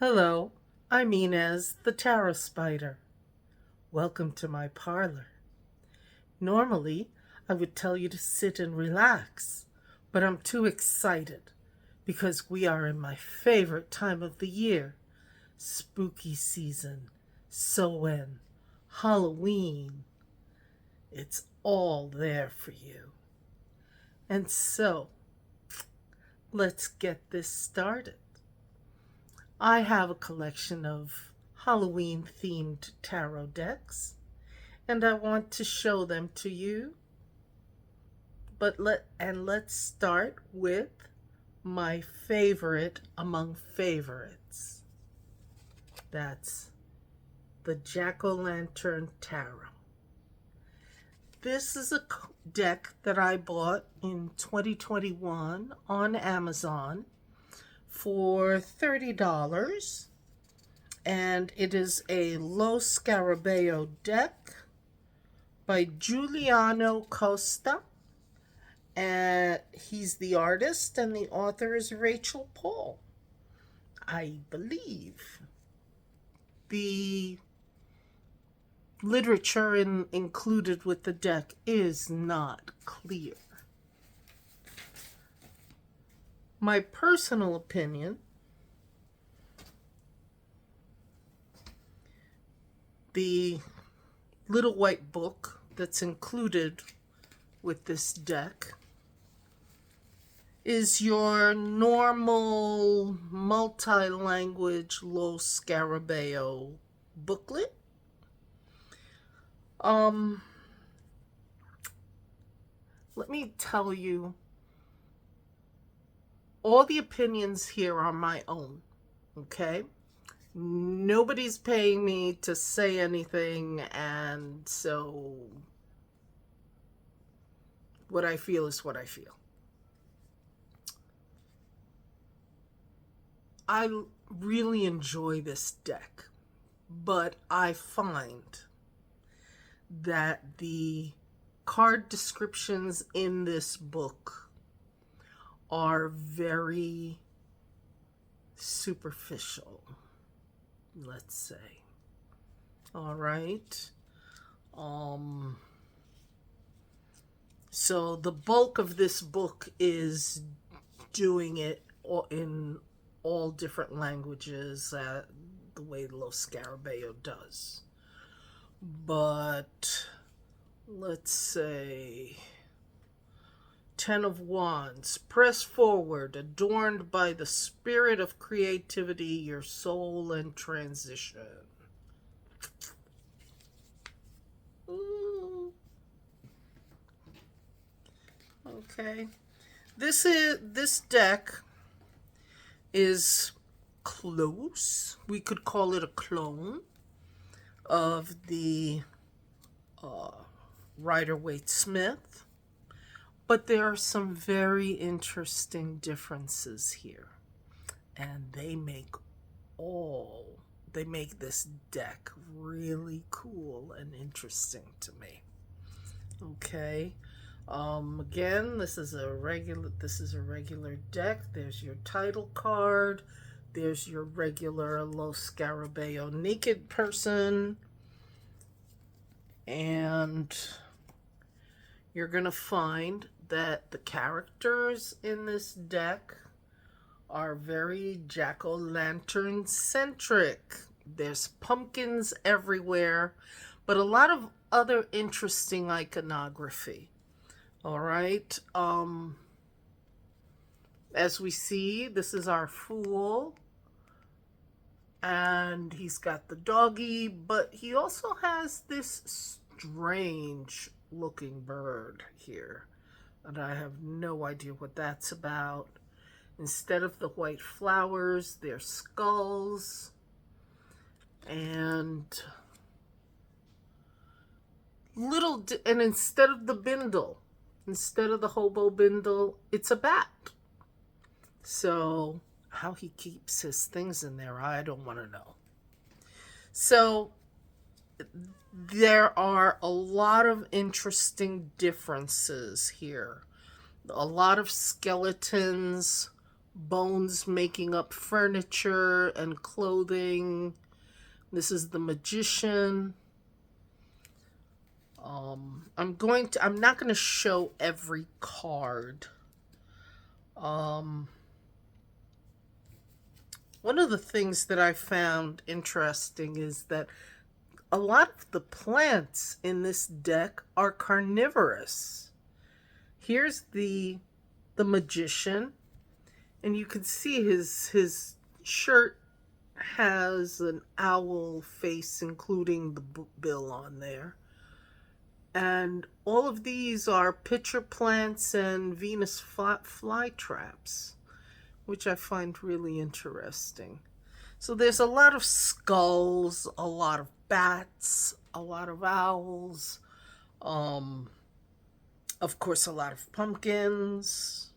Hello, I'm Inez, the Tarot Spider. Welcome to my parlor. Normally, I would tell you to sit and relax, but I'm too excited because we are in my favorite time of the year, spooky season, Samhain, Halloween. It's all there for you. And so, let's get this started. I have a collection of Halloween themed tarot decks and I want to show them to you. Let's start with my favorite among favorites. That's the Jack-o'-lantern Tarot. This is a deck that I bought in 2021 on Amazon for $30, and it is a Lo Scarabeo deck by Giuliano Costa, and he's the artist, and the author is Rachel Paul, I believe. The literature included with the deck is not clear. My personal opinion, the little white book that's included with this deck is your normal multi-language Lo Scarabeo booklet. Let me tell you, all the opinions here are my own, okay? Nobody's paying me to say anything, and so what I feel is what I feel. I really enjoy this deck, but I find that the card descriptions in this book are very superficial, let's say. All right. So the bulk of this book is doing it in all different languages, the way Lo Scarabeo does. But let's say Ten of Wands, press forward, adorned by the spirit of creativity, your soul and transition. Ooh. Okay. This deck is close. We could call it a clone of the Rider-Waite-Smith. But there are some very interesting differences here. And they make this deck really cool and interesting to me. Okay. Again, this is a regular deck. There's your title card. There's your regular Lo Scarabeo naked person. And you're going to find that the characters in this deck are very jack-o'-lantern centric. There's pumpkins everywhere, but a lot of other interesting iconography. All right. As we see, this is our Fool, and he's got the doggy, but he also has this strange looking bird here, and I have no idea what that's about. Instead of the white flowers, they're skulls, and instead of the bindle, instead of the hobo bindle, it's a bat. So how he keeps his things in there, I don't want to know. So there are a lot of interesting differences here. A lot of skeletons bones making up furniture and clothing. This is the Magician. I'm not going to show every card. Um, One of the things that I found interesting is that a lot of the plants in this deck are carnivorous. Here's the Magician, and you can see his shirt has an owl face, including the bill on there. And all of these are pitcher plants and Venus flytraps, which I find really interesting. So there's a lot of skulls, a lot of bats, a lot of owls, um, of course, a lot of pumpkins.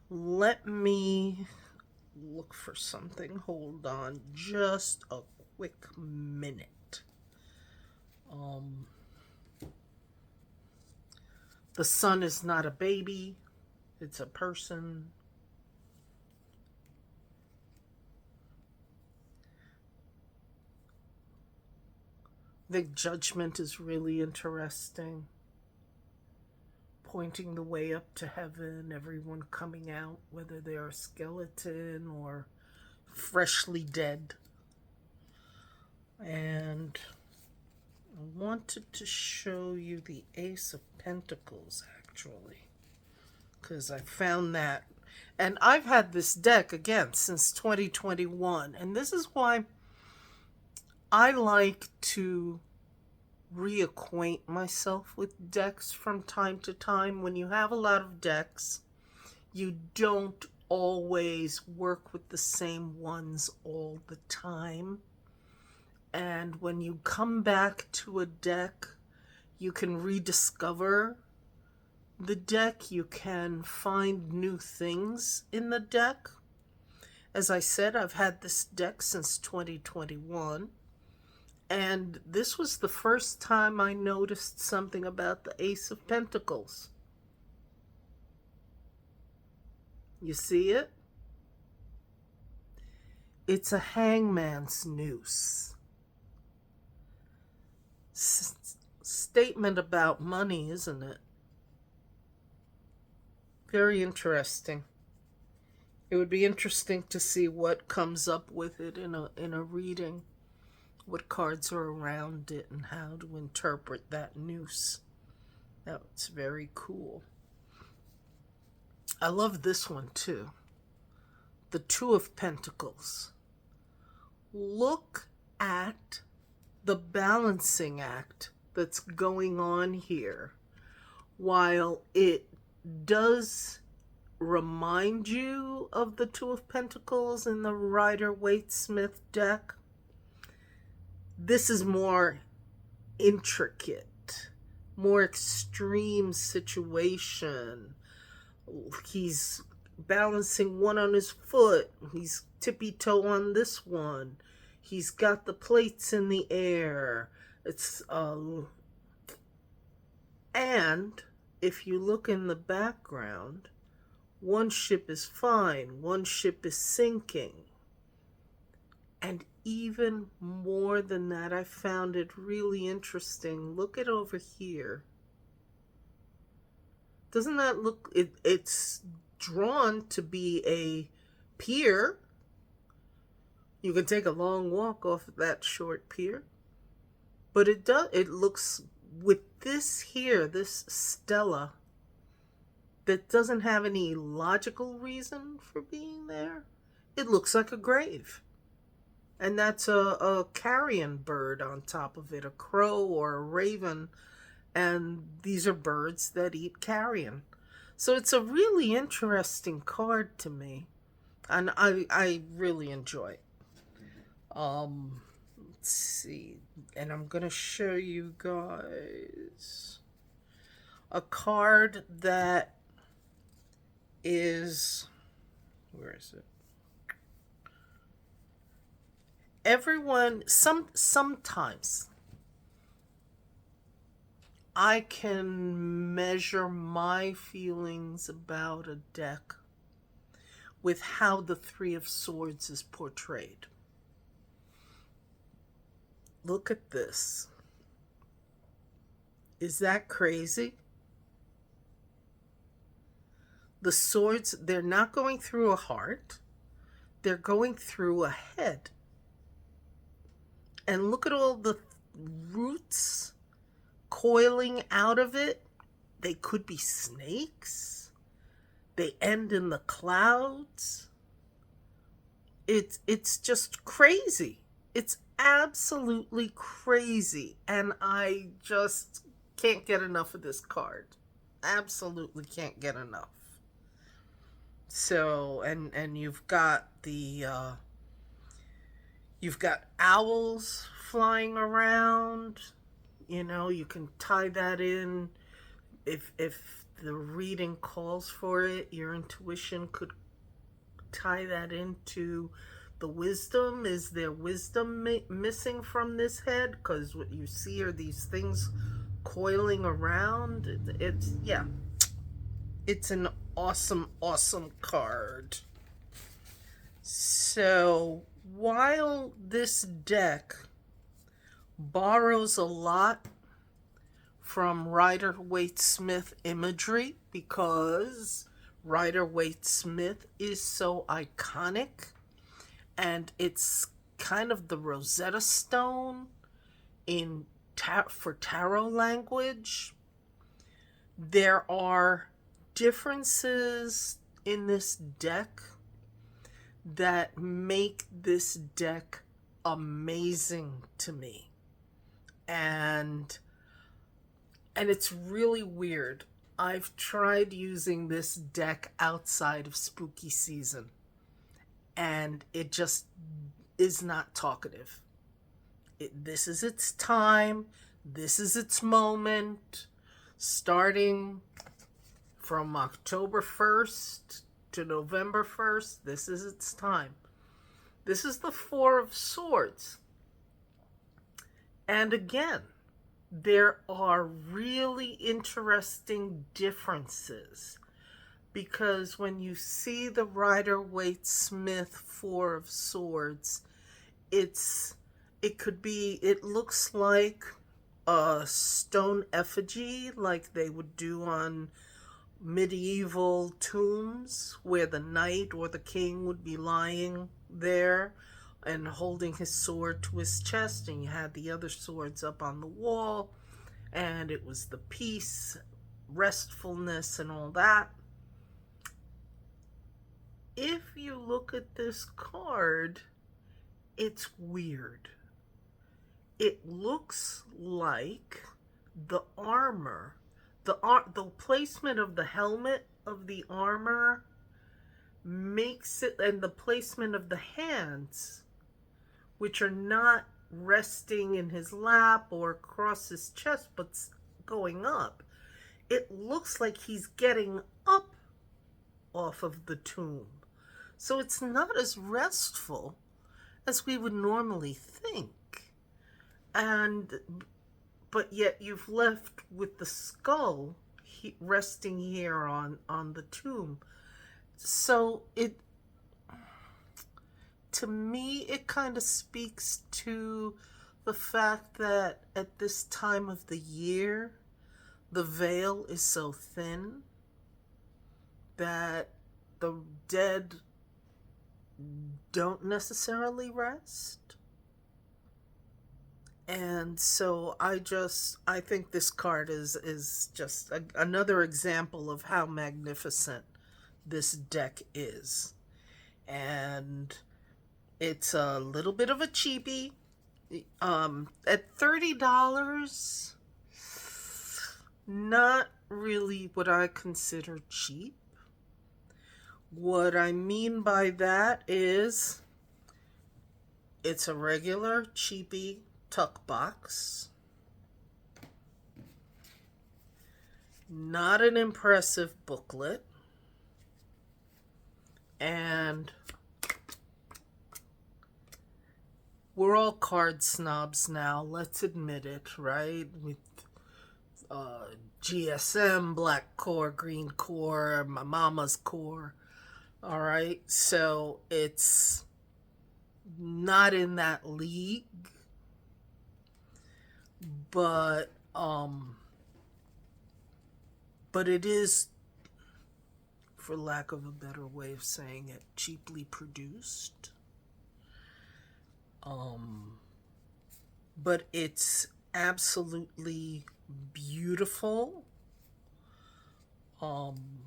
Let me look for something. Hold on just a quick minute. The sun is not a baby, it's a person. The Judgment is really interesting. Pointing the way up to heaven, everyone coming out, whether they're a skeleton or freshly dead. And I wanted to show you the Ace of Pentacles, actually, because I found that. And I've had this deck, again, since 2021. And this is why I like to reacquaint myself with decks from time to time. When you have a lot of decks, you don't always work with the same ones all the time. And when you come back to a deck, you can rediscover the deck. You can find new things in the deck. As I said, I've had this deck since 2021. And this was the first time I noticed something about the Ace of Pentacles. You see it? It's a hangman's noose. Statement about money, isn't it? Very interesting. It would be interesting to see what comes up with it in a reading. What cards are around it and how to interpret that noose. That's very cool. I love this one too. The Two of Pentacles. Look at the balancing act that's going on here. While it does remind you of the Two of Pentacles in the Rider-Waite-Smith deck, this is more intricate, more extreme situation. He's balancing one on his foot. He's tippy-toe on this one. He's got the plates in the air. And if you look in the background, one ship is fine, one ship is sinking. And even more than that, I found it really interesting. Look at over here. Doesn't that look, it's drawn to be a pier. You can take a long walk off of that short pier. But it looks, with this here, this stela, that doesn't have any logical reason for being there, it looks like a grave. And that's a carrion bird on top of it, a crow or a raven. And these are birds that eat carrion. So it's a really interesting card to me. And I really enjoy it. Let's see. And I'm going to show you guys a card that is... Where is it? Everyone, sometimes I can measure my feelings about a deck with how the Three of Swords is portrayed. Look at this. Is that crazy? The swords, they're not going through a heart. They're going through a head. And look at all the roots coiling out of it. They could be snakes. They end in the clouds. It's just crazy. It's absolutely crazy. And I just can't get enough of this card. Absolutely can't get enough. So, and you've got you've got owls flying around. You know, you can tie that in if the reading calls for it. Your intuition could tie that into the wisdom. Is there wisdom missing from this head? Because what you see are these things coiling around. It's yeah, it's an awesome card. So while this deck borrows a lot from Rider-Waite-Smith imagery, because Rider-Waite-Smith is so iconic, and it's kind of the Rosetta Stone in for tarot language. There are differences in this deck that make this deck amazing to me. And it's really weird. I've tried using this deck outside of spooky season, and it just is not talkative. This is its time. This is its moment. Starting from October 1st to November 1st, this is its time. This is the Four of Swords. And again, there are really interesting differences, because when you see the Rider-Waite-Smith Four of Swords, it looks like a stone effigy, like they would do on medieval tombs, where the knight or the king would be lying there and holding his sword to his chest, and you had the other swords up on the wall, and it was the peace, restfulness, and all that. If you look at this card, it's weird. It looks like the armor, the placement of the helmet of the armor makes it, and the placement of the hands, which are not resting in his lap or across his chest, but going up. It looks like he's getting up off of the tomb. So it's not as restful as we would normally think. But yet you've left with the skull resting here on the tomb. So to me, it kind of speaks to the fact that at this time of the year, the veil is so thin that the dead don't necessarily rest. And so I think this card is just another example of how magnificent this deck is. And it's a little bit of a cheapie. At $30, not really what I consider cheap. What I mean by that is it's a regular cheapie tuck box. Not an impressive booklet. And we're all card snobs now, let's admit it, right? With GSM, black core, green core, my mama's core. All right, so it's not in that league, but but it is, for lack of a better way of saying it, cheaply produced. Um, but it's absolutely beautiful. Um,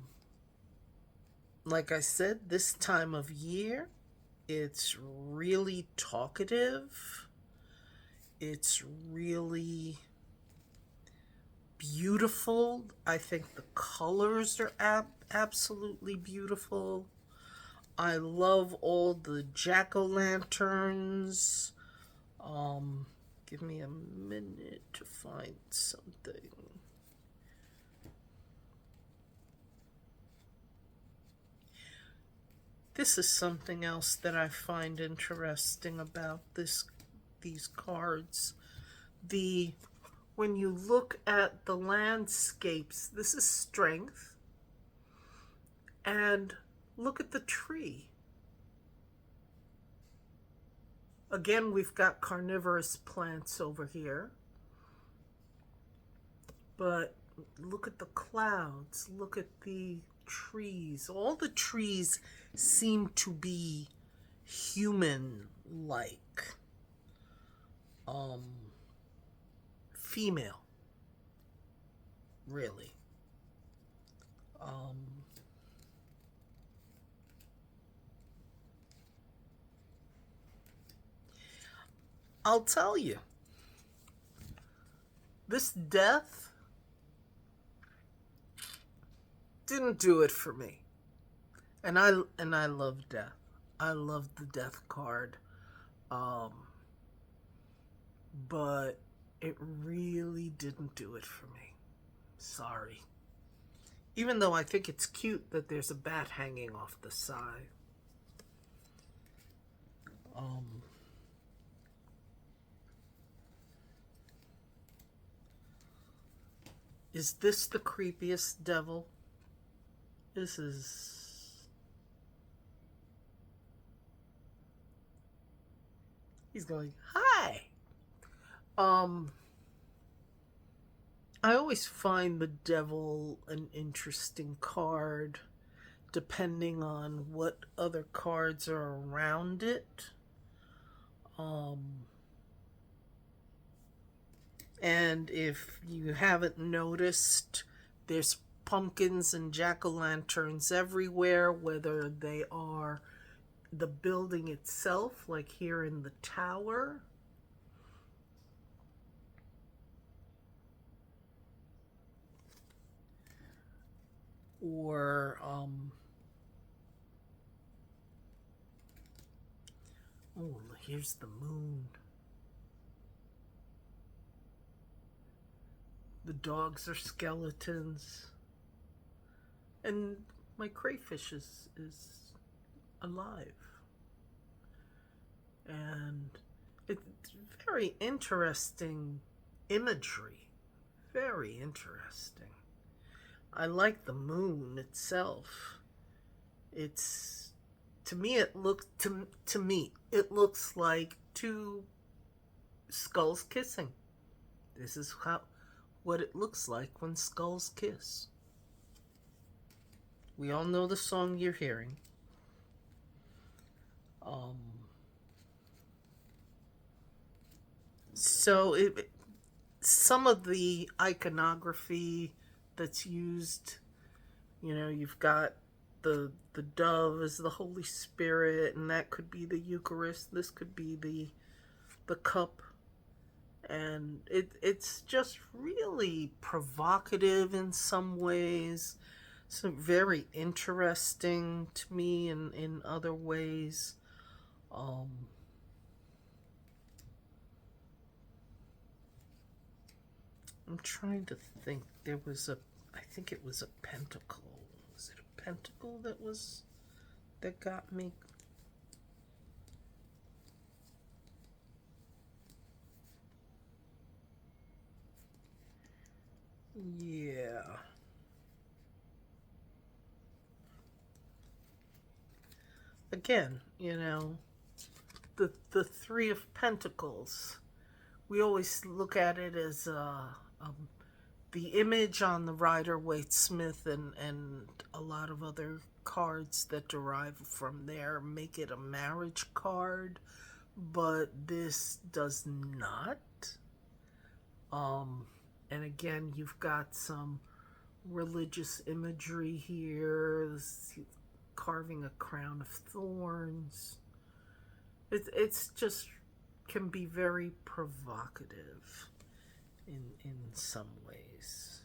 like I said, this time of year, it's really talkative. It's really beautiful. I think the colors are absolutely beautiful. I love all the jack-o'-lanterns. Um, Give me a minute to find something. This is something else that I find interesting about these cards. The When you look at the landscapes, this is strength, and look at the tree. Again, we've got carnivorous plants over here, but look at the clouds, look at the trees. All the trees seem to be human like, um, female, really. Um, I'll tell you, this death didn't do it for me. And I love death. I love the death card. Um, but it really didn't do it for me. Sorry. Even though I think it's cute that there's a bat hanging off the side. Um, is this the creepiest devil? This is. He's going, hi! Um, I always find the devil an interesting card, depending on what other cards are around it. Um, and if you haven't noticed, there's pumpkins and jack-o'-lanterns everywhere, whether they are the building itself, like here in the tower, or oh, here's the moon. The dogs are skeletons, and my crayfish is alive. And it's very interesting imagery. Very interesting. I like the moon itself. It's to me it looks to me it looks like two skulls kissing. This is what it looks like when skulls kiss. We all know the song you're hearing. Um, so some of the iconography that's used, you've got the dove as the Holy Spirit, and that could be the Eucharist. This could be the cup, and it's just really provocative in some ways. So very interesting to me in other ways. Um, I'm trying to think. I think it was a pentacle. Was it a pentacle that got me? Yeah. again, the Three of Pentacles. We always look at it as the image on the Rider-Waite-Smith and a lot of other cards that derive from there make it a marriage card, but this does not. And again, you've got some religious imagery here, carving a crown of thorns. It's just can be very provocative in some ways.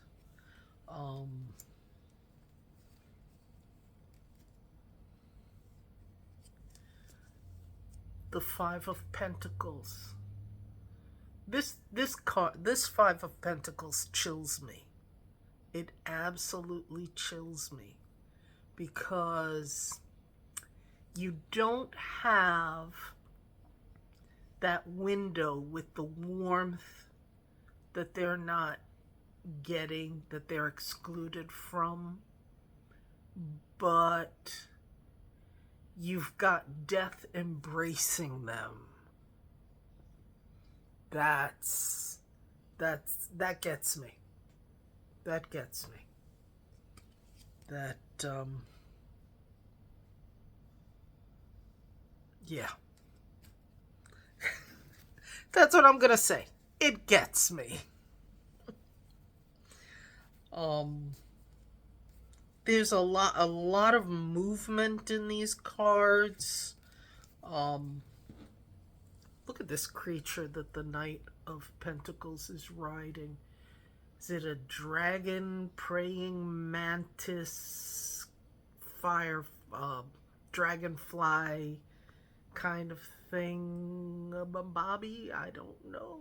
The Five of Pentacles. This Five of Pentacles chills me. It absolutely chills me because you don't have that window with the warmth that they're not getting, that they're excluded from, but you've got death embracing them. That gets me. That gets me. Yeah. That's what I'm gonna say. It gets me. There's a lot of movement in these cards. Look at this creature that the Knight of Pentacles is riding. Is it a dragon, praying mantis, fire, dragonfly kind of thing? Bobby? I don't know.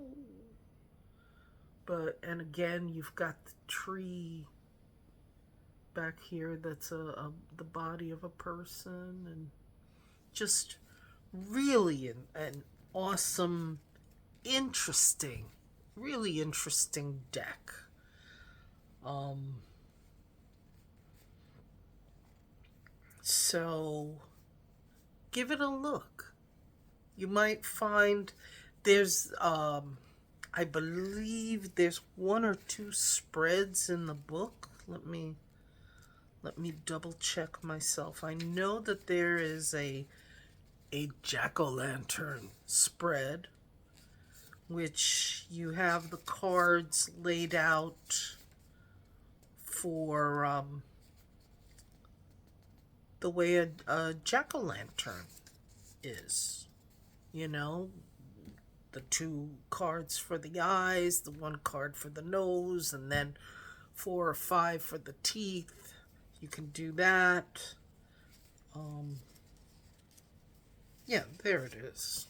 And again, you've got the tree back here that's the body of a person, and just really an awesome, really interesting deck. So give it a look. You might find there's I believe there's one or two spreads in the book. Let me double check myself. I know that there is a jack-o'-lantern spread, which you have the cards laid out for the way a jack-o'-lantern is. The two cards for the eyes, the one card for the nose, and then 4 or 5 for the teeth. You can do that. Yeah, there it is.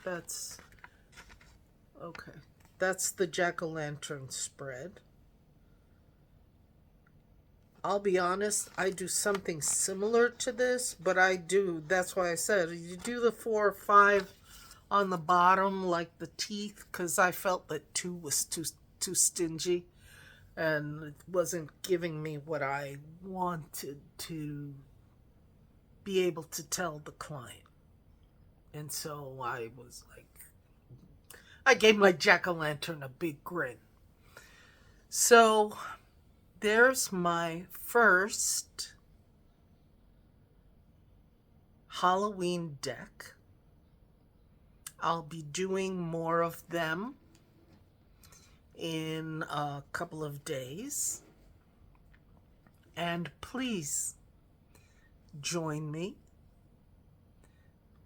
That's okay. That's the jack-o'-lantern spread. I'll be honest, I do something similar to this, but that's why I said, you do the 4 or 5 on the bottom, like the teeth, because I felt that 2 was too stingy, and it wasn't giving me what I wanted to be able to tell the client. And so I was like, I gave my jack-o'-lantern a big grin. So there's my first Halloween deck. I'll be doing more of them in a couple of days. And please join me.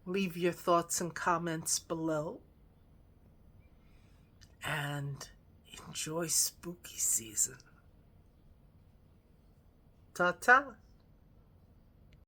Leave your thoughts and comments below. And enjoy spooky season. Ta-ta.